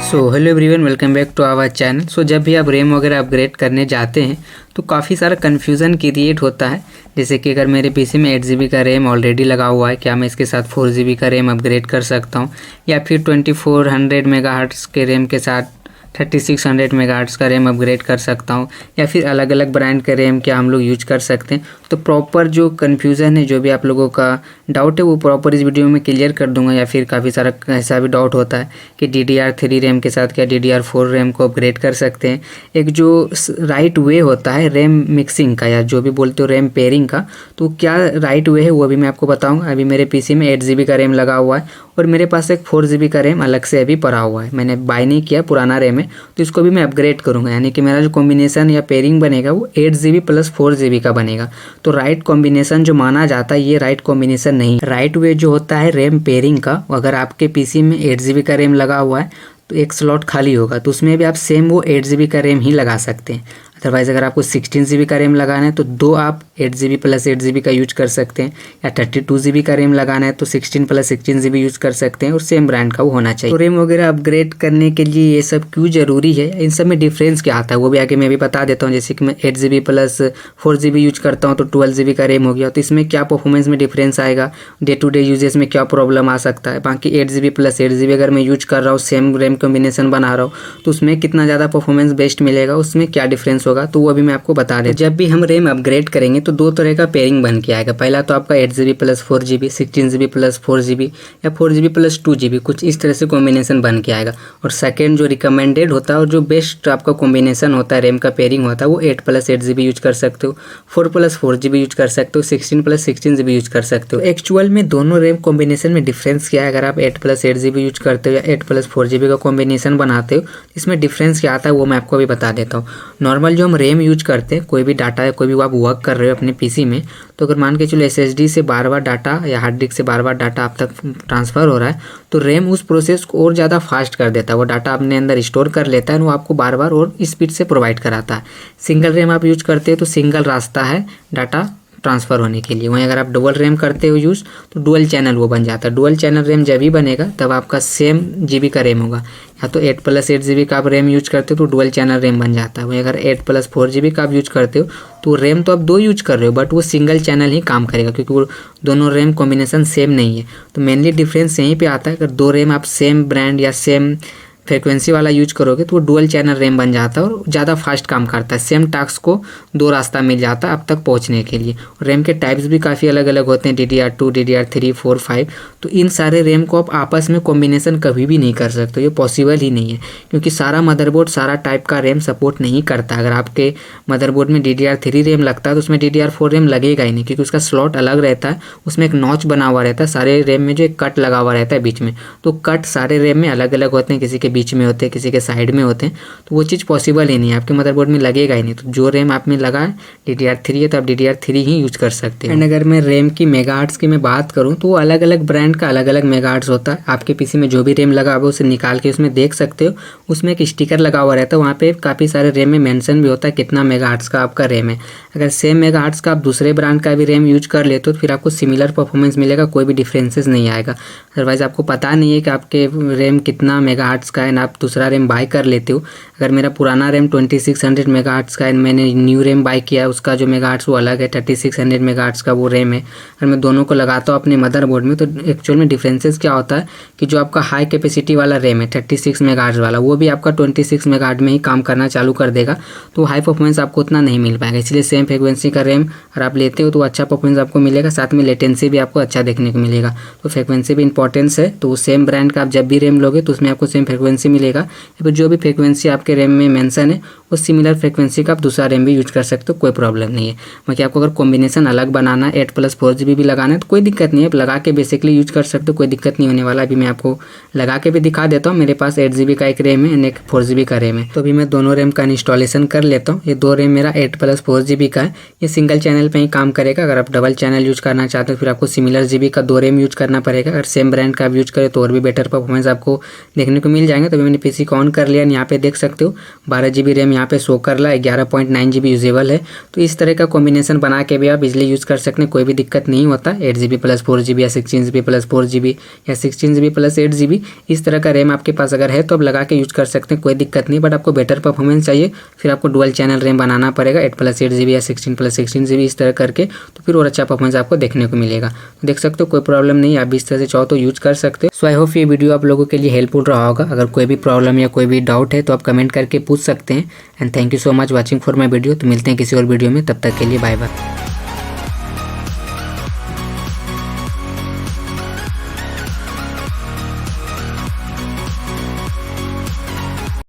So hello everyone, welcome back to our channel. So जब भी आप रैम वगैरह अपग्रेड करने जाते हैं तो काफ़ी सारा कन्फ्यूज़न क्रिएट होता है। जैसे कि अगर मेरे पीसी में 8 GB का रैम ऑलरेडी लगा हुआ है, क्या मैं इसके साथ 4 GB का रैम अपग्रेड कर सकता हूँ, या फिर 2400 मेगाहर्ट्ज़ के रैम के साथ 3600 मेगाहर्ट्ज़ का रैम अपग्रेड कर सकता हूँ, या फिर अलग अलग ब्रांड का रैम क्या हम लोग यूज कर सकते हैं। तो प्रॉपर जो कन्फ्यूज़न है, जो भी आप लोगों का डाउट है, वो प्रॉपर इस वीडियो में क्लियर कर दूंगा। या फिर काफ़ी सारा ऐसा भी डाउट होता है कि DDR3 रैम के साथ क्या DDR4 रैम को अपग्रेड कर सकते हैं। एक जो राइट वे होता है रैम मिक्सिंग का, या जो भी बोलते हो रैम पेयरिंग का, तो क्या राइट वे है वो अभी मैं आपको बताऊँगा। अभी मेरे पीसी में 8 GB का रैम लगा हुआ है और मेरे पास एक 4 GB का रैम अलग से अभी पड़ा हुआ है। मैंने बाय नहीं किया, पुराना रैम है, तो इसको भी मैं अपग्रेड करूँगा। यानी कि मेरा जो कॉम्बिनेशन या पेयरिंग बनेगा वो 8 GB प्लस 4 GB का बनेगा। तो राइट कॉम्बिनेशन जो माना जाता है, ये राइट कॉम्बिनेशन नहीं। राइट वे जो होता है रैम पेयरिंग का, अगर आपके पीसी में 8 GB का रैम लगा हुआ है तो एक स्लॉट खाली होगा, तो उसमें भी आप सेम वो 8 GB का रैम ही लगा सकते हैं। अदरवाइज़ अगर आपको 16 GB का रैम लगाना है तो दो आप 8 GB प्लस 8 GB का यूज कर सकते हैं, या 32 GB का रैम लगाना है तो 16 प्लस 16 GB यूज कर सकते हैं, और सेम ब्रांड का वो होना चाहिए। तो रैम वगैरह अपग्रेड करने के लिए ये सब क्यों जरूरी है, इन सब में डिफरेंस क्या आता है वो भी आगे मैं भी बता देता हूँ। जैसे कि मैं 8 GB प्लस 4 GB यूज करता हूँ तो 12 GB का रैम हो गया, तो इसमें क्या परफॉर्मेंस में डिफरेंस आएगा, डे टू डे यूजेस में क्या प्रॉब्लम आ सकता है। बाकी 8 GB प्लस 8 GB अगर मैं यूज कर रहा हूँ, सेम रैम कॉम्बिनेशन बना रहा हूँ, तो उसमें कितना ज़्यादा परफॉर्मेंस बेस्ट मिलेगा, उसमें क्या डिफरेंस होगा, तो वो अभी मैं आपको बता दें। जब भी हम रैम अपग्रेड करेंगे तो दो तरह का पेयरिंग बन के आएगा। पहला तो आपका 8 GB plus 4 GB, 16 GB plus 4 GB, या 4 GB प्लस 2 GB, कुछ इस तरह से कॉम्बिनेशन बन के आएगा। और सेकेंड जो रिकमेंडेड होता है और जो बेस्ट आपका कॉम्बिनेशन होता है, रैम का पेयरिंग होता है, वो 8 प्लस 8 GB यूज कर सकते हो, 4 प्लस 4 GB यूज कर सकते हो, 16 प्लस 16 GB यूज कर सकते हो। एक्चुअल में दोनों रैम कॉम्बिनेशन में डिफरेंस क्या है। अगर आप 8 प्लस 8 GB यूज करते हो या 8 प्लस 4 GB का कॉम्बिनेशन बनाते हो, इसमें डिफरेंस क्या आता है वो मैं आपको अभी बता देता हूँ। नॉर्मल जो हम रैम यूज करते हैं, कोई भी डाटा या कोई भी आप वर्क कर रहे हो अपने पीसी में, तो अगर मान के चलो SSD से बार बार डाटा या हार्ड डिस्क से बार बार डाटा आप तक ट्रांसफ़र हो रहा है, तो रैम उस प्रोसेस को और ज़्यादा फास्ट कर देता है। वो डाटा अपने अंदर स्टोर कर लेता है और वो आपको बार बार और स्पीड से प्रोवाइड कराता है। सिंगल रैम आप यूज करते हो तो सिंगल रास्ता है डाटा ट्रांसफ़र होने के लिए। वहीं अगर आप डुअल रैम करते हो यूज़, तो डुअल चैनल वो बन जाता है। डुअल चैनल रैम जब ही बनेगा तब आपका सेम GB का रैम होगा। या तो 8 प्लस 8 GB का आप रैम यूज करते हो तो डुअल चैनल रैम बन जाता है। वहीं अगर 8 प्लस 4 GB का आप यूज करते हो तो रैम तो आप दो यूज कर रहे हो, बट वो सिंगल चैनल ही काम करेगा, क्योंकि वो दोनों रैम कॉम्बिनेशन सेम नहीं है। तो मेनली डिफरेंस यहीं पे आता है। अगर दो रैम आप सेम ब्रांड या सेम फ्रिक्वेंसी वाला यूज करोगे तो वो डुअल चैनल रैम बन जाता है और ज़्यादा फास्ट काम करता है। सेम टास्क को दो रास्ता मिल जाता है अब तक पहुंचने के लिए। और रैम के टाइप्स भी काफ़ी अलग अलग होते हैं, DDR2, DDR3, 4, 5। तो इन सारे रैम को आप आपस में कॉम्बिनेशन कभी भी नहीं कर सकते, ये पॉसिबल ही नहीं है, क्योंकि सारा मदरबोर्ड सारा टाइप का रैम सपोर्ट नहीं करता। अगर आपके मदरबोर्ड में DDR3 रैम लगता है तो उसमें DDR4 रैम लगेगा ही नहीं, क्योंकि उसका स्लॉट अलग रहता है, उसमें एक नॉच बना हुआ रहता है। सारे रैम में जो एक कट लगा हुआ रहता है बीच में, तो कट सारे रैम में अलग अलग होते हैं, किसी के बीच में होते हैं, किसी के साइड में होते हैं। तो वो चीज़ पॉसिबल ही नहीं है, आपके मदरबोर्ड में लगेगा ही नहीं। तो जो रैम आप में लगा है DDR3 है तो आप DDR3 ही यूज कर सकते हैं। एंड अगर मैं रैम की मेगाहर्ट्ज़ की मैं बात करूँ तो अलग अलग ब्रांड का अलग अलग मेगाहर्ट्ज़ होता है। आपके पीसी में जो भी रैम लगा हुआ है उसे निकाल के उसमें देख सकते हो, उसमें एक स्टिकर लगा हुआ रहता है, वहाँ पे काफ़ी सारे रैम में मेंशन भी होता है कितना मेगाहर्ट्ज़ का आपका रैम है। अगर सेम मेगाहर्ट्ज़ का आप दूसरे ब्रांड का भी रैम यूज कर लेते हो तो फिर आपको सिमिलर परफॉर्मेंस मिलेगा, कोई भी डिफरेंसेस नहीं आएगा। अदरवाइज आपको पता नहीं है कि आपके रैम कितना मेगाहर्ट्ज़ का है ना, आप दूसरा रैम बाय कर लेते हो। अगर मेरा पुराना रैम 2600 मेगाहर्ट्ज़ का है, मैंने न्यू रैम बाय किया है, उसका जो मेगाहर्ट्ज़ वो अलग है, 3600 मेगाहर्ट्ज़ का वो रैम है। अगर मैं दोनों को लगाता हूँ अपने मदरबोर्ड में, तो एक्चुअल में डिफरेंसेस क्या होता है कि जो आपका हाई कैपेसिटी वाला रैम है 36 मेगाहर्ट्ज़ वाला, वो भी आपका 26 मेगाहर्ट्ज़ में ही काम करना चालू कर देगा, तो हाई परफॉर्मेंस आपको उतना नहीं मिल पाएगा। इसलिए सेम फ्रिक्वेंसी का रैम अगर आप लेते हो तो अच्छा परफॉर्मेंस आपको मिलेगा, साथ में लेटेंसी भी आपको अच्छा देखने को मिलेगा। तो फ्रिक्वेंसी भी इंपॉर्टेंस है, तो सेम ब्रांड का आप जब भी रैम लोगे तो उसमें आपको सेम फ्रिक्वेंसी मिलेगा, या फिर जो भी फ्रिक्वेंसी आपके रैम में मेंशन है उस सिमिलर फ्रिक्वेंसी का आप दूसरा रैम भी यूज कर सकते हो, कोई प्रॉब्लम नहीं है। बाकी आपको अगर कॉम्बिनेशन अलग बनाना है, 8 प्लस 4 GB भी लगाना है तो कोई दिक्कत नहीं है, लगा के बेसिकली यूज कर सकते हो, कोई दिक्कत नहीं होने वाला। अभी मैं आपको लगा के भी दिखा देता हूँ। मेरे पास 8 GB का एक रैम है और एक 4 GB का रैम है, तो अभी मैं दोनों रैम का इंस्टॉलेशन कर लेता हूँ। ये दो रैम मेरा 8 प्लस 4 GB का है, ये सिंगल चैनल पे ही काम करेगा। अगर आप डबल चैनल यूज करना चाहते हो फिर आपको सिमिलर जीबी का 2 रैम यूज करना पड़ेगा। अगर सेम ब्रांड का आप यूज करें तो और भी बेटर परफॉर्मेंस आपको देखने को मिल जाएंगे। तो मैंने पीसी को ऑन कर लिया, यहाँ पे देख सकते हो 12 GB रैम यहाँ पे शो कर रहा है, 11.9 GB यूजेबल है। तो इस तरह का कॉम्बिनेशन बना के भी आप इजिली यूज कर सकते हैं, कोई भी दिक्कत नहीं होता। 8 GB प्लस 4 GB या 16 GB प्लस 4 GB या 16 GB प्लस 8 GB, इस तरह का रैम आपके पास अगर है तो आप लगा के यूज कर सकते हैं, कोई दिक्कत नहीं। बट आपको बेटर परफॉर्मेंस चाहिए फिर आपको डुअल चैनल रैम बनाना पड़ेगा, 8+8 GB या 16+16 GB इस तरह करके, तो फिर और अच्छा परफॉर्मेंस आपको देखने को मिलेगा। तो देख सकते हो कोई प्रॉब्लम नहीं, आप इस तरह से चाहो तो यूज कर सकते हो। सो आई होप ये वीडियो आप लोगों के लिए हेल्पफुल रहा होगा। अगर कोई भी प्रॉब्लम या कोई भी डाउट है तो आप कमेंट करके पूछ सकते हैं। And thank you so much watching for my video. तो मिलते हैं किसी और वीडियो में, तब तक के लिए बाय बाय।